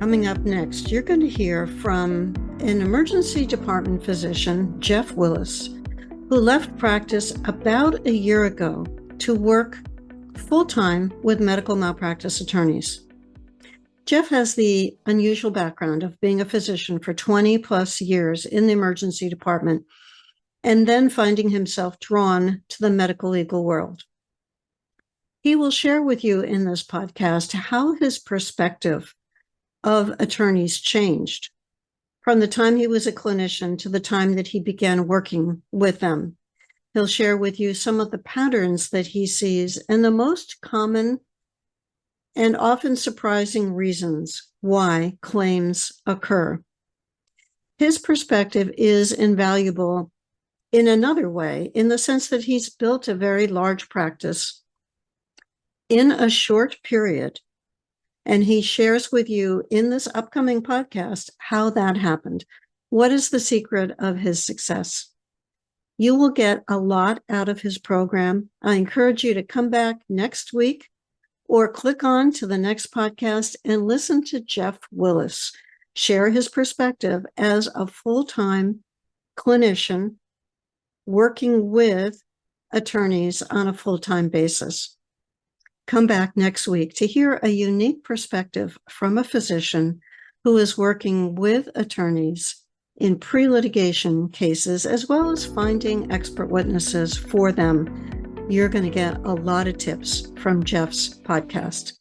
Coming up next, you're going to hear from an emergency department physician, Jeff Willis, who left practice about a year ago to work full-time with medical malpractice attorneys. Jeff has the unusual background of being a physician for 20 plus years in the emergency department and then finding himself drawn to the medical legal world. He will share with you in this podcast how his perspective of attorneys changed from the time he was a clinician to the time that he began working with them. He'll share with you some of the patterns that he sees and the most common and often surprising reasons why claims occur. His perspective is invaluable in another way, in the sense that he's built a very large practice in a short period. And he shares with you in this upcoming podcast how that happened. What is the secret of his success? You will get a lot out of his program. I encourage you to come back next week or click on to the next podcast and listen to Jeff Willis share his perspective as a full-time clinician working with attorneys on a full-time basis. Come back next week to hear a unique perspective from a physician who is working with attorneys in pre-litigation cases, as well as finding expert witnesses for them. You're going to get a lot of tips from Jeff's podcast.